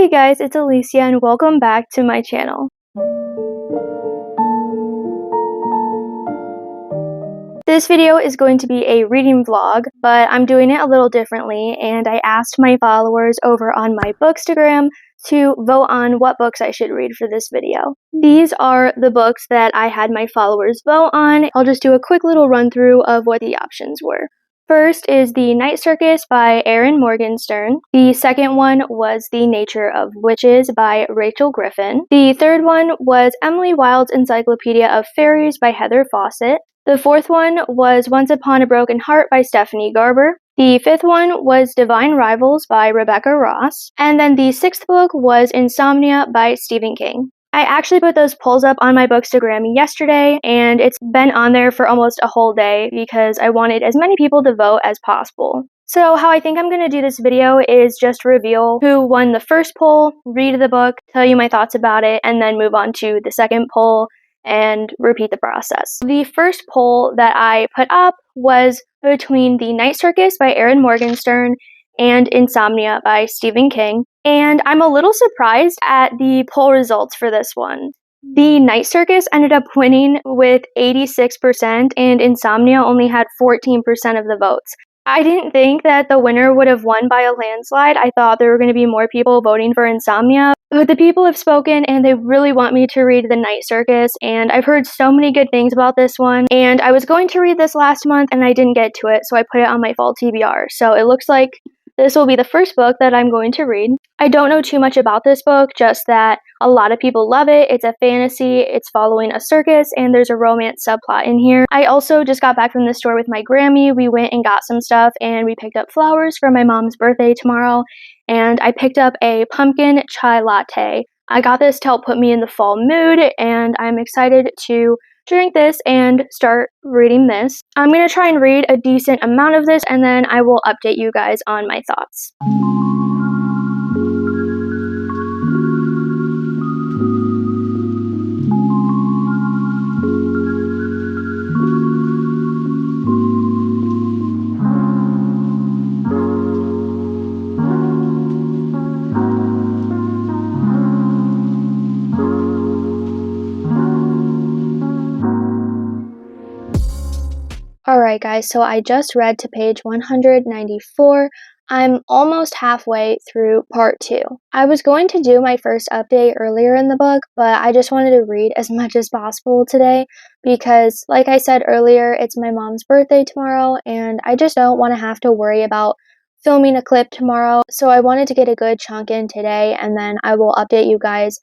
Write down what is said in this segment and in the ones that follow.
Hey guys, it's Alicia and welcome back to my channel. This video is going to be a reading vlog, but I'm doing it a little differently, and I asked my followers over on my Bookstagram to vote on what books I should read for this video. These are the books that I had my followers vote on. I'll just do a quick little run through of what the options were. First is The Night Circus by Erin Morgenstern. The second one was The Nature of Witches by Rachel Griffin. The third one was Emily Wilde's Encyclopedia of Fairies by Heather Fawcett. The fourth one was Once Upon a Broken Heart by Stephanie Garber. The fifth one was Divine Rivals by Rebecca Ross. And then the sixth book was Insomnia by Stephen King. I actually put those polls up on my Bookstagram yesterday, and it's been on there for almost a whole day because I wanted as many people to vote as possible. So how I think I'm going to do this video is just reveal who won the first poll, read the book, tell you my thoughts about it, and then move on to the second poll and repeat the process. The first poll that I put up was between The Night Circus by Erin Morgenstern and Insomnia by Stephen King, and I'm a little surprised at the poll results for this one. The Night Circus ended up winning with 86%, and Insomnia only had 14% of the votes. I didn't think that the winner would have won by a landslide. I thought there were going to be more people voting for Insomnia, but the people have spoken and they really want me to read The Night Circus, and I've heard so many good things about this one, and I was going to read this last month and I didn't get to it, so I put it on my fall TBR. So it looks like this will be the first book that I'm going to read. I don't know too much about this book, just that a lot of people love it. It's a fantasy, it's following a circus, and there's a romance subplot in here. I also just got back from the store with my Grammy. We went and got some stuff, and we picked up flowers for my mom's birthday tomorrow, and I picked up a pumpkin chai latte. I got this to help put me in the fall mood, and I'm excited to drink this and start reading this. I'm going to try and read a decent amount of this, and then I will update you guys on my thoughts. Alright guys, so I just read to page 194. I'm almost halfway through part 2. I was going to do my first update earlier in the book, but I just wanted to read as much as possible today because, like I said earlier, it's my mom's birthday tomorrow, and I just don't want to have to worry about filming a clip tomorrow, so I wanted to get a good chunk in today, and then I will update you guys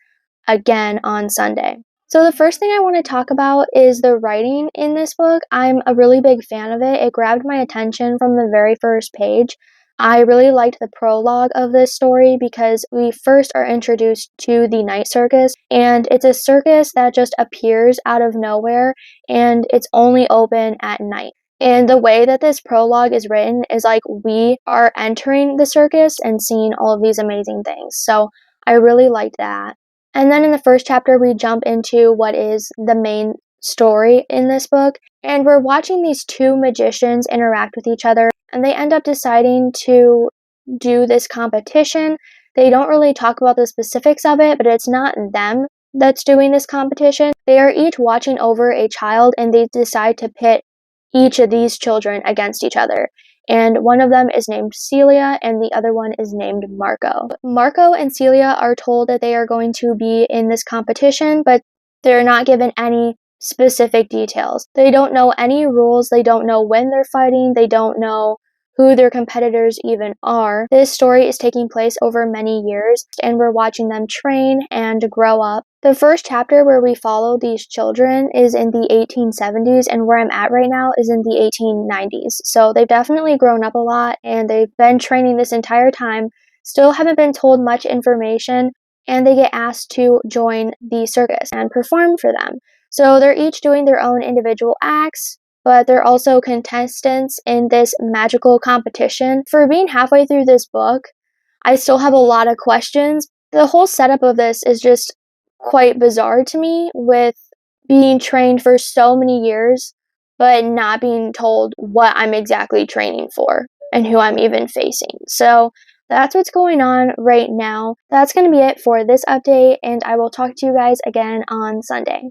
again on Sunday. So the first thing I want to talk about is the writing in this book. I'm a really big fan of it. It grabbed my attention from the very first page. I really liked the prologue of this story because we first are introduced to the night circus, and it's a circus that just appears out of nowhere, and it's only open at night. And the way that this prologue is written is like we are entering the circus and seeing all of these amazing things. So I really liked that. And then in the first chapter, we jump into what is the main story in this book. And we're watching these two magicians interact with each other. And they end up deciding to do this competition. They don't really talk about the specifics of it, but it's not them that's doing this competition. They are each watching over a child, and they decide to pit each of these children against each other. And one of them is named Celia, and the other one is named Marco. Marco and Celia are told that they are going to be in this competition, but they're not given any specific details. They don't know any rules, they don't know when they're fighting, they don't know who their competitors even are. This story is taking place over many years, and we're watching them train and grow up. The first chapter where we follow these children is in the 1870s, and where I'm at right now is in the 1890s. So they've definitely grown up a lot, and they've been training this entire time, still haven't been told much information, and they get asked to join the circus and perform for them. So they're each doing their own individual acts, but they're also contestants in this magical competition. For being halfway through this book, I still have a lot of questions. The whole setup of this is just quite bizarre to me, with being trained for so many years, but not being told what I'm exactly training for and who I'm even facing. So that's what's going on right now. That's going to be it for this update, and I will talk to you guys again on Sunday.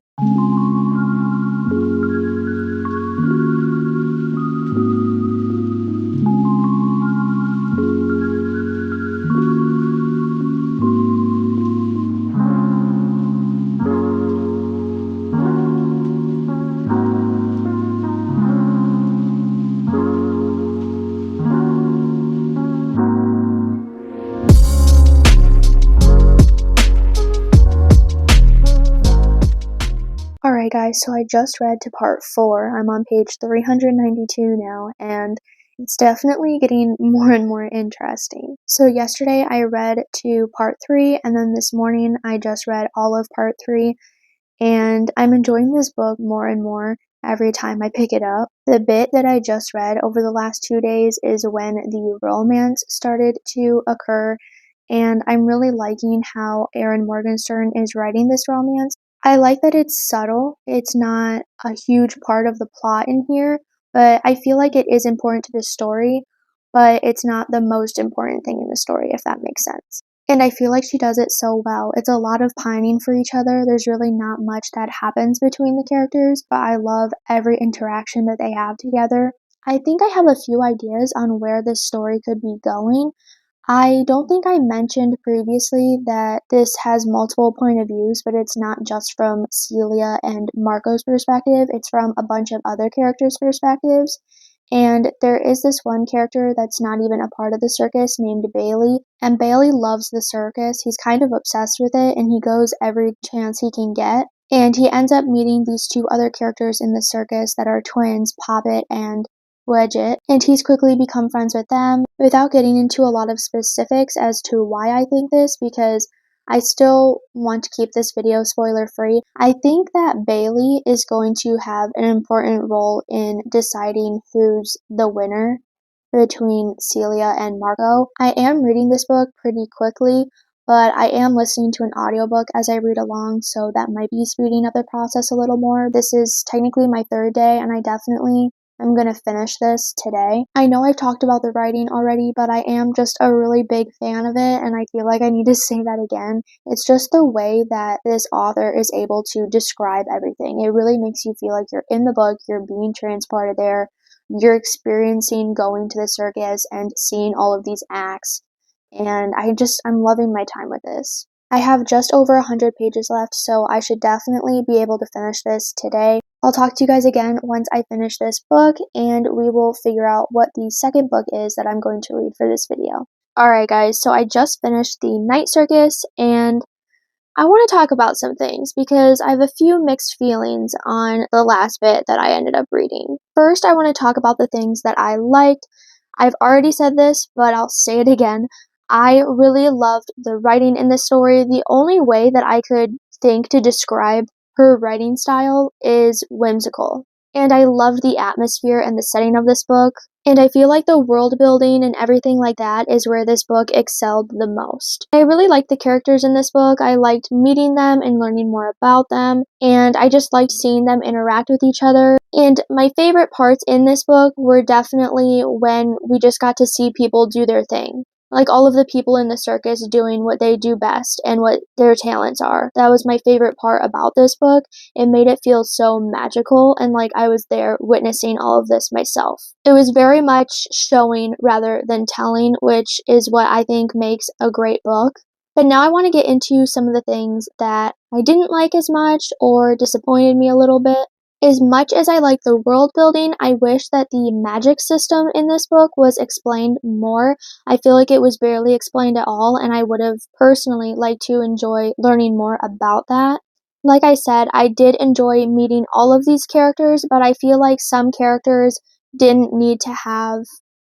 Alright guys, so I just read to part 4. I'm on page 392 now, and it's definitely getting more and more interesting. So yesterday I read to part 3, and then this morning I just read all of part 3, and I'm enjoying this book more and more every time I pick it up. The bit that I just read over the last 2 days is when the romance started to occur, and I'm really liking how Erin Morgenstern is writing this romance. I like that it's subtle. It's not a huge part of the plot in here, but I feel like it is important to the story, but it's not the most important thing in the story, if that makes sense. And I feel like she does it so well. It's a lot of pining for each other. There's really not much that happens between the characters, but I love every interaction that they have together. I think I have a few ideas on where this story could be going. I don't think I mentioned previously that this has multiple point of views, but it's not just from Celia and Marco's perspective, it's from a bunch of other characters' perspectives. And there is this one character that's not even a part of the circus named Bailey, and Bailey loves the circus. He's kind of obsessed with it, and he goes every chance he can get. And he ends up meeting these 2 other characters in the circus that are twins, Poppet and Wedget, and he's quickly become friends with them. Without getting into a lot of specifics as to why I think this, because I still want to keep this video spoiler free, I think that Bailey is going to have an important role in deciding who's the winner between Celia and Marco. I am reading this book pretty quickly, but I am listening to an audiobook as I read along, so that might be speeding up the process a little more. This is technically my 3rd day, and I definitely I'm gonna finish this today. I know I've talked about the writing already, but I am just a really big fan of it, and I feel like I need to say that again. It's just the way that this author is able to describe everything. It really makes you feel like you're in the book, you're being transported there, you're experiencing going to the circus and seeing all of these acts, and I'm loving my time with this. I have just over 100 pages left, so I should definitely be able to finish this today. I'll talk to you guys again once I finish this book, and we will figure out what the second book is that I'm going to read for this video. Alright guys, so I just finished the Night Circus, and I want to talk about some things because I have a few mixed feelings on the last bit that I ended up reading. First, I want to talk about the things that I liked. I've already said this, but I'll say it again. I really loved the writing in this story. The only way that I could think to describe her writing style is whimsical. And I loved the atmosphere and the setting of this book. And I feel like the world building and everything like that is where this book excelled the most. I really liked the characters in this book. I liked meeting them and learning more about them. And I just liked seeing them interact with each other. And my favorite parts in this book were definitely when we just got to see people do their thing. Like all of the people in the circus doing what they do best and what their talents are. That was my favorite part about this book. It made it feel so magical and like I was there witnessing all of this myself. It was very much showing rather than telling, which is what I think makes a great book. But now I want to get into some of the things that I didn't like as much or disappointed me a little bit. As much as I like the world building, I wish that the magic system in this book was explained more. I feel like it was barely explained at all, and I would have personally liked to enjoy learning more about that. Like I said, I did enjoy meeting all of these characters, but I feel like some characters didn't need to have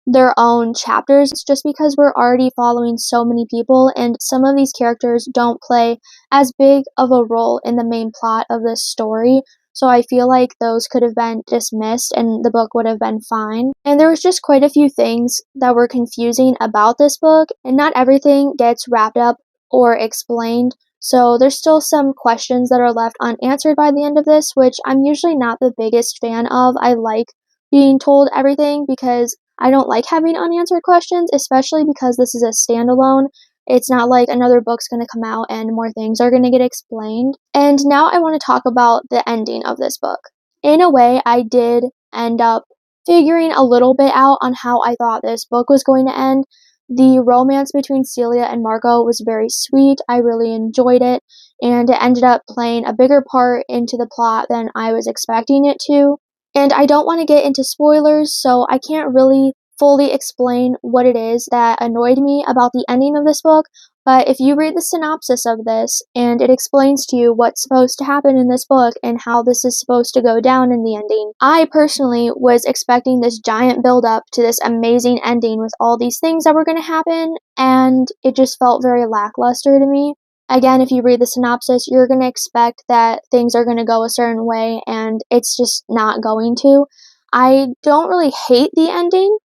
their own chapters just because we're already following so many people, and some of these characters don't play as big of a role in the main plot of this story. So I feel like those could have been dismissed and the book would have been fine. And there was just quite a few things that were confusing about this book, and not everything gets wrapped up or explained. So there's still some questions that are left unanswered by the end of this, which I'm usually not the biggest fan of. I like being told everything because I don't like having unanswered questions, especially because this is a standalone. It's not like another book's going to come out and more things are going to get explained. And now I want to talk about the ending of this book. In a way, I did end up figuring a little bit out on how I thought this book was going to end. The romance between Celia and Margot was very sweet. I really enjoyed it, and it ended up playing a bigger part into the plot than I was expecting it to. And I don't want to get into spoilers, so I can't really fully explain what it is that annoyed me about the ending of this book, but if you read the synopsis of this and it explains to you what's supposed to happen in this book and how this is supposed to go down in the ending, I personally was expecting this giant build up to this amazing ending with all these things that were going to happen, and it just felt very lackluster to me. Again, if you read the synopsis, you're going to expect that things are going to go a certain way, and it's just not going to. I don't really hate the ending.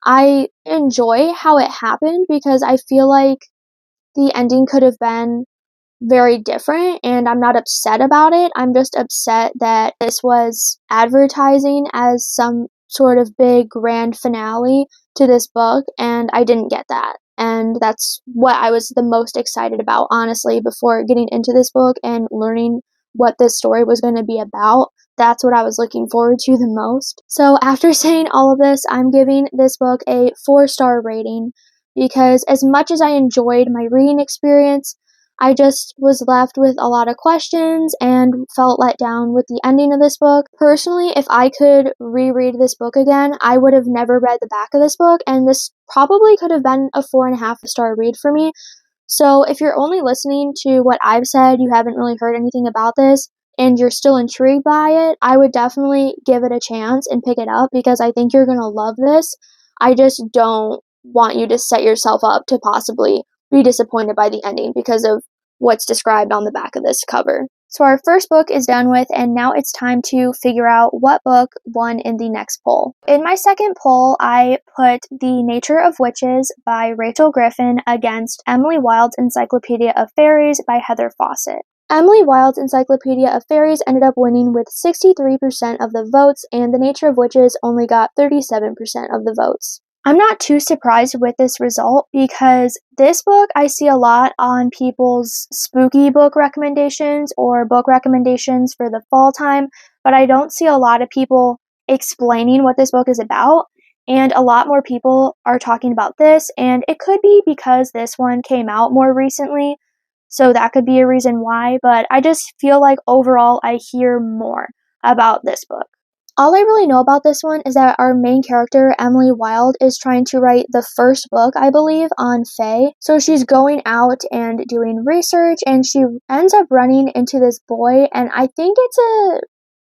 I enjoy how it happened because I feel like the ending could have been very different, and I'm not upset about it. I'm just upset that this was advertising as some sort of big grand finale to this book, and I didn't get that. And that's what I was the most excited about, honestly, before getting into this book and learning what this story was going to be about. That's what I was looking forward to the most. So after saying all of this, I'm giving this book a 4-star rating because as much as I enjoyed my reading experience, I just was left with a lot of questions and felt let down with the ending of this book. Personally, if I could reread this book again, I would have never read the back of this book, and this probably could have been a 4.5-star read for me. So if you're only listening to what I've said, you haven't really heard anything about this, and you're still intrigued by it, I would definitely give it a chance and pick it up because I think you're going to love this. I just don't want you to set yourself up to possibly be disappointed by the ending because of what's described on the back of this cover. So our first book is done with, and now it's time to figure out what book won in the next poll. In my second poll, I put The Nature of Witches by Rachel Griffin against Emily Wilde's Encyclopedia of Fairies by Heather Fawcett. Emily Wilde's Encyclopedia of Fairies ended up winning with 63% of the votes, and The Nature of Witches only got 37% of the votes. I'm not too surprised with this result because this book I see a lot on people's spooky book recommendations or book recommendations for the fall time, but I don't see a lot of people explaining what this book is about, and a lot more people are talking about this, and it could be because this one came out more recently, so that could be a reason why, but I just feel like overall I hear more about this book. All I really know about this one is that our main character, Emily Wilde, is trying to write the first book, I believe, on Fae. So she's going out and doing research, and she ends up running into this boy, and I think it's a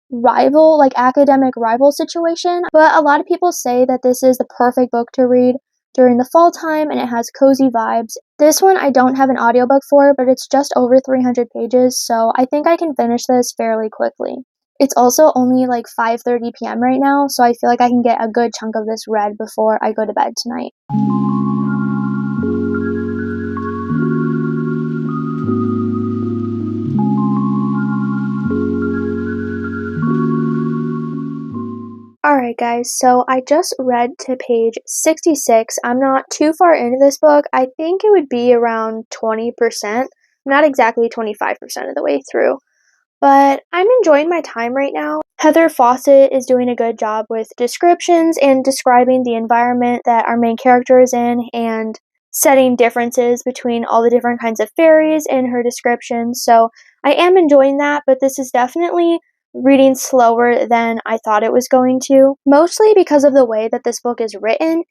rival, like academic rival situation, but a lot of people say that this is the perfect book to read during the fall time, and it has cozy vibes. This one I don't have an audiobook for, but it's just over 300 pages, so I think I can finish this fairly quickly. It's also only like 5:30 p.m. right now, so I feel like I can get a good chunk of this read before I go to bed tonight. Alright guys, so I just read to page 66. I'm not too far into this book. I think it would be around 20%, not exactly 25% of the way through. But I'm enjoying my time right now. Heather Fawcett is doing a good job with descriptions and describing the environment that our main character is in and setting differences between all the different kinds of fairies in her description. So I am enjoying that, but this is definitely reading slower than I thought it was going to, mostly because of the way that this book is written.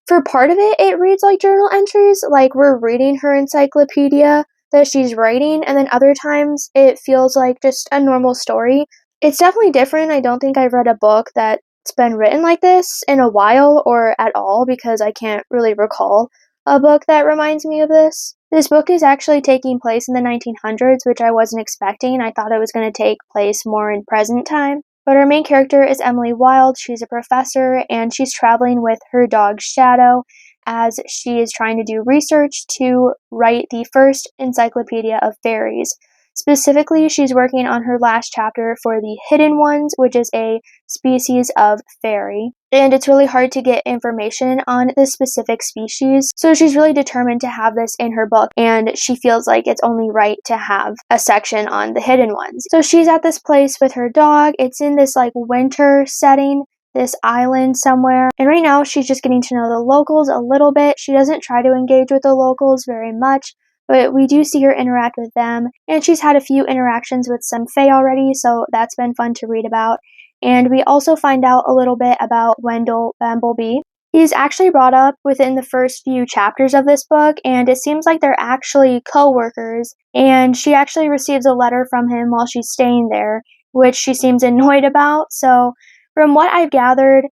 For part of it, it reads like journal entries, like we're reading her encyclopedia that she's writing, and then other times it feels like just a normal story. It's definitely different. I don't think I've read a book that's been written like this in a while or at all because I can't really recall a book that reminds me of this. This book is actually taking place in the 1900s, which I wasn't expecting. I thought it was going to take place more in present time. But our main character is Emily Wilde. She's a professor, and she's traveling with her dog Shadow as she is trying to do research to write the first encyclopedia of fairies. Specifically, she's working on her last chapter for the Hidden Ones, which is a species of fairy. and it's really hard to get information on this specific species. So she's really determined to have this in her book, and she feels like it's only right to have a section on the hidden ones. So she's at this place with her dog. It's in this like winter setting, this island somewhere. And right now she's just getting to know the locals a little bit. She doesn't try to engage with the locals very much, but we do see her interact with them. And she's had a few interactions with some fae already, so that's been fun to read about. And we also find out a little bit about 𝑻𝒊𝒏𝒌𝒔. He's actually brought up within the first few chapters of this book, and it seems like they're actually co-workers, and she actually receives a letter from him while she's staying there, which she seems annoyed about. So from what I've gathered,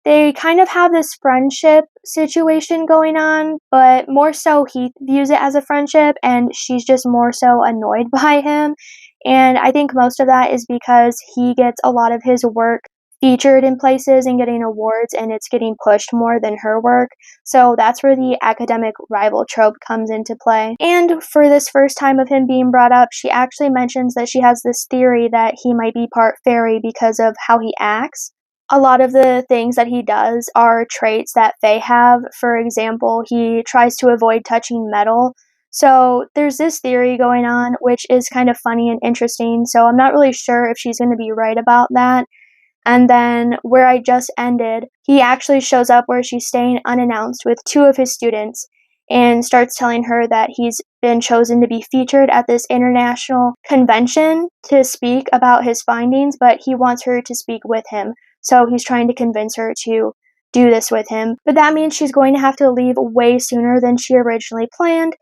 they kind of have this friendship situation going on, but more so he views it as a friendship, and she's just more so annoyed by him. And I think most of that is because he gets a lot of his work featured in places and getting awards, and it's getting pushed more than her work. So that's where the academic rival trope comes into play. And for this first time of him being brought up, she actually mentions that she has this theory that he might be part fairy because of how he acts. A lot of the things that he does are traits that fae have. For example, he tries to avoid touching metal. So there's this theory going on, which is kind of funny and interesting. So I'm not really sure if she's going to be right about that. And then where I just ended, he actually shows up where she's staying unannounced with two of his students and starts telling her that he's been chosen to be featured at this international convention to speak about his findings, but he wants her to speak with him. So he's trying to convince her to do this with him. But that means she's going to have to leave way sooner than she originally planned.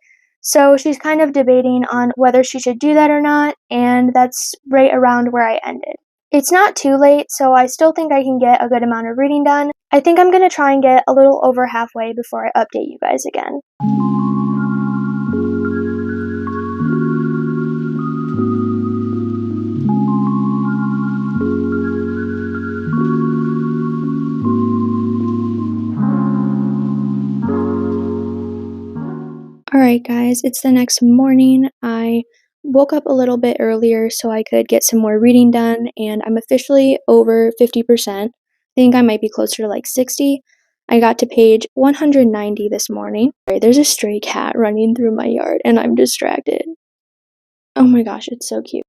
So she's kind of debating on whether she should do that or not, and that's right around where I ended. It's not too late, so I still think I can get a good amount of reading done. I think I'm going to try and get a little over halfway before I update you guys again. Alright guys, it's the next morning. I woke up a little bit earlier so I could get some more reading done, and I'm officially over 50%. I think I might be closer to like 60. I got to page 190 this morning. There's a stray cat running through my yard and I'm distracted. Oh my gosh, it's so cute.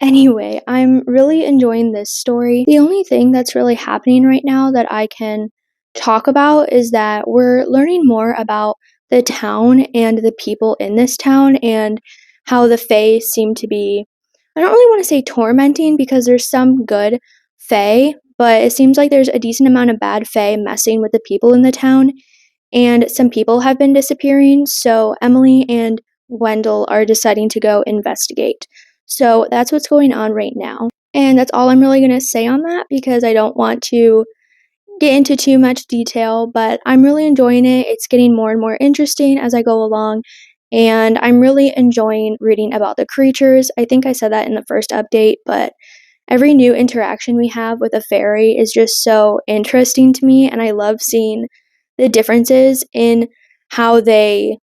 Anyway, I'm really enjoying this story. The only thing that's really happening right now that I can talk about is that we're learning more about the town and the people in this town and how the Fae seem to be, I don't really want to say tormenting because there's some good Fae, but it seems like there's a decent amount of bad Fae messing with the people in the town, and some people have been disappearing, so Emily and Wendell are deciding to go investigate. So that's what's going on right now. And that's all I'm really going to say on that because I don't want to get into too much detail, but I'm really enjoying it. It's getting more and more interesting as I go along, and I'm really enjoying reading about the creatures. I think I said that in the first update, but every new interaction we have with a fairy is just so interesting to me, and I love seeing the differences in how they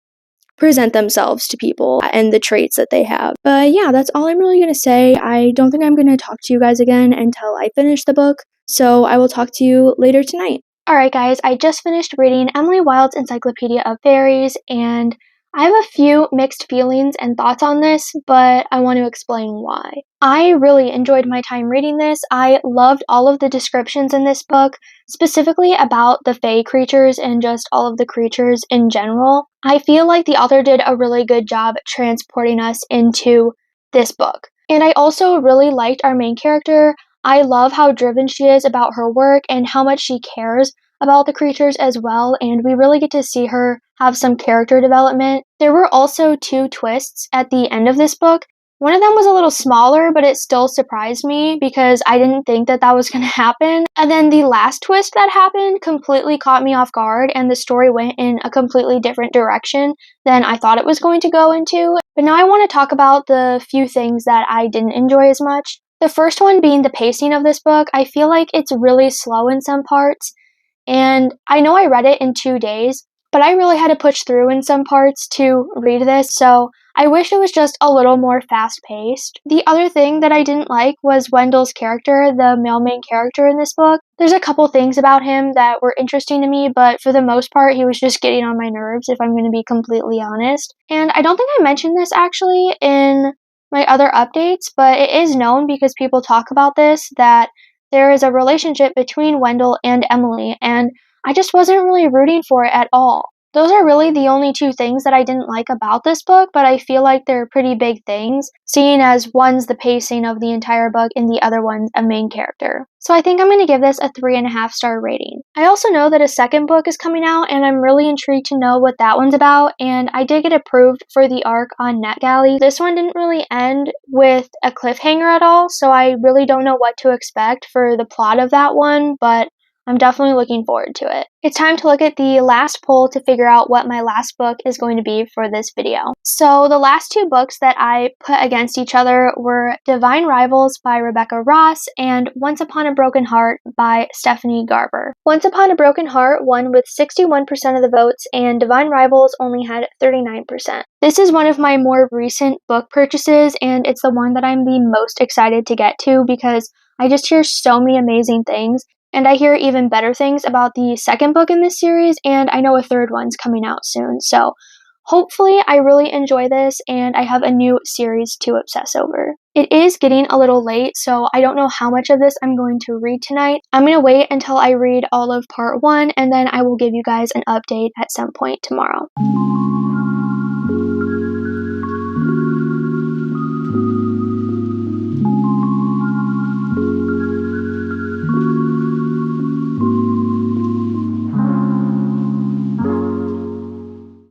present themselves to people and the traits that they have. But yeah, that's all I'm really going to say. I don't think I'm going to talk to you guys again until I finish the book, so I will talk to you later tonight. Alright guys, I just finished reading Emily Wilde's Encyclopedia of Fairies, and I have a few mixed feelings and thoughts on this, but I want to explain why. I really enjoyed my time reading this. I loved all of the descriptions in this book, specifically about the Fae creatures and just all of the creatures in general. I feel like the author did a really good job transporting us into this book. And I also really liked our main character. I love how driven she is about her work and how much she cares about the creatures as well, and we really get to see her have some character development. There were also two twists at the end of this book. One of them was a little smaller, but it still surprised me because I didn't think that that was going to happen. And then the last twist that happened completely caught me off guard, and the story went in a completely different direction than I thought it was going to go into. But now I want to talk about the few things that I didn't enjoy as much. The first one being the pacing of this book. I feel like it's really slow in some parts. And I know I read it in 2 days, but I really had to push through in some parts to read this, so I wish it was just a little more fast-paced. The other thing that I didn't like was Wendell's character, the male main character in this book. There's a couple things about him that were interesting to me, but for the most part, he was just getting on my nerves, if I'm going to be completely honest. And I don't think I mentioned this actually in my other updates, but it is known because people talk about this, that there is a relationship between Wendell and Emily, and I just wasn't really rooting for it at all. Those are really the only two things that I didn't like about this book, but I feel like they're pretty big things, seeing as one's the pacing of the entire book and the other one's a main character. So I think I'm going to give this a 3.5-star rating. I also know that a second book is coming out, and I'm really intrigued to know what that one's about, and I did get approved for the arc on NetGalley. This one didn't really end with a cliffhanger at all, so I really don't know what to expect for the plot of that one, but I'm definitely looking forward to it. It's time to look at the last poll to figure out what my last book is going to be for this video. So the last two books that I put against each other were Divine Rivals by Rebecca Ross and Once Upon a Broken Heart by Stephanie Garber. Once Upon a Broken Heart won with 61% of the votes, and Divine Rivals only had 39%. This is one of my more recent book purchases, and it's the one that I'm the most excited to get to because I just hear so many amazing things. And I hear even better things about the second book in this series, and I know a third one's coming out soon. So hopefully I really enjoy this and I have a new series to obsess over. It is getting a little late, so I don't know how much of this I'm going to read tonight. I'm going to wait until I read all of part 1, and then I will give you guys an update at some point tomorrow.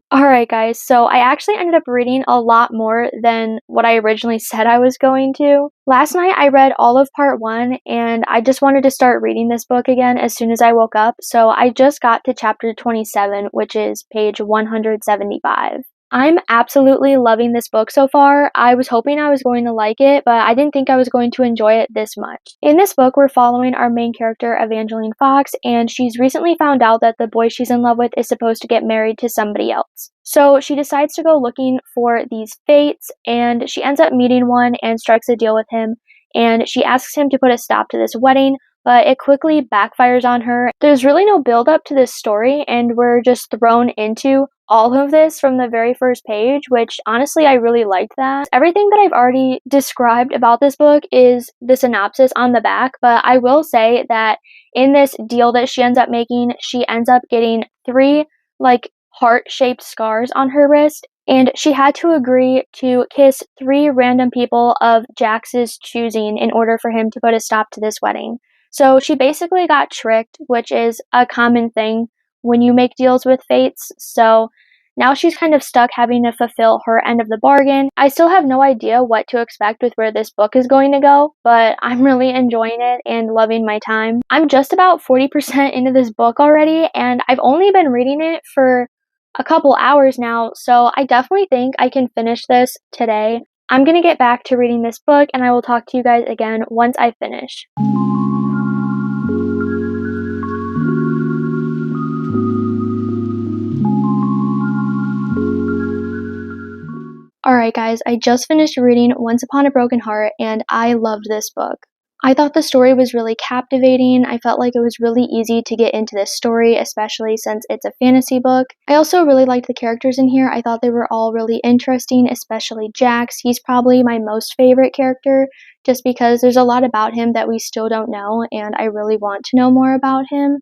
Alright guys, so I actually ended up reading a lot more than what I originally said I was going to. Last night I read all of part 1, and I just wanted to start reading this book again as soon as I woke up, so I just got to chapter 27, which is page 175. I'm absolutely loving this book so far. I was hoping I was going to like it, but I didn't think I was going to enjoy it this much. In this book, we're following our main character, Evangeline Fox, and she's recently found out that the boy she's in love with is supposed to get married to somebody else. So she decides to go looking for these fates, and she ends up meeting one and strikes a deal with him, and she asks him to put a stop to this wedding, but it quickly backfires on her. There's really no build up to this story, and we're just thrown into all of this from the very first page, which honestly I really liked that. Everything that I've already described about this book is the synopsis on the back, but I will say that in this deal that she ends up making, she ends up getting 3 heart-shaped scars on her wrist, and she had to agree to kiss 3 random people of Jax's choosing in order for him to put a stop to this wedding. So she basically got tricked, which is a common thing when you make deals with fates, so now she's kind of stuck having to fulfill her end of the bargain. I still have no idea what to expect with where this book is going to go, but I'm really enjoying it and loving my time. I'm just about 40% into this book already, and I've only been reading it for a couple hours now, so I definitely think I can finish this today. I'm gonna get back to reading this book, and I will talk to you guys again once I finish. Alright guys, I just finished reading Once Upon a Broken Heart, and I loved this book. I thought the story was really captivating. I felt like it was really easy to get into this story, especially since it's a fantasy book. I also really liked the characters in here. I thought they were all really interesting, especially Jax. He's probably my most favorite character, just because there's a lot about him that we still don't know, and I really want to know more about him.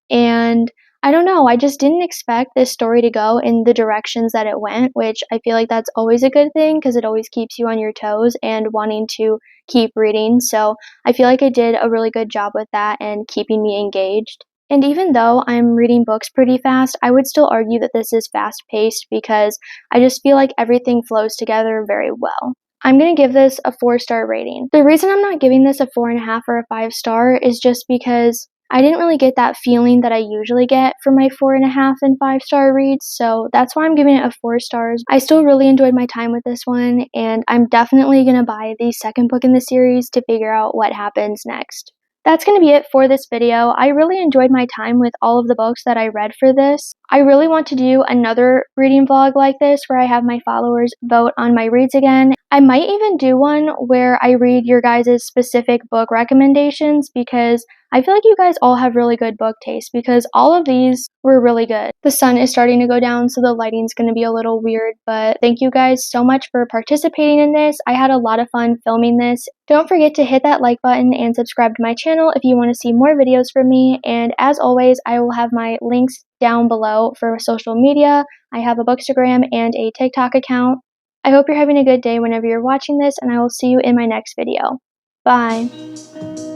And I don't know, I just didn't expect this story to go in the directions that it went, which I feel like that's always a good thing because it always keeps you on your toes and wanting to keep reading. So I feel like I did a really good job with that and keeping me engaged. And even though I'm reading books pretty fast, I would still argue that this is fast-paced because I just feel like everything flows together very well. I'm going to give this a 4-star rating. The reason I'm not giving this a 4.5 or a 5-star is just because I didn't really get that feeling that I usually get for my 4.5 and 5-star reads, so that's why I'm giving it a 4 stars. I still really enjoyed my time with this one, and I'm definitely going to buy the second book in the series to figure out what happens next. That's going to be it for this video. I really enjoyed my time with all of the books that I read for this. I really want to do another reading vlog like this where I have my followers vote on my reads again. I might even do one where I read your guys' specific book recommendations because I feel like you guys all have really good book taste because all of these were really good. The sun is starting to go down, so the lighting's going to be a little weird, but thank you guys so much for participating in this. I had a lot of fun filming this. Don't forget to hit that like button and subscribe to my channel if you want to see more videos from me, and as always, I will have my links down below for social media. I have a Bookstagram and a TikTok account. I hope you're having a good day whenever you're watching this, and I will see you in my next video. Bye!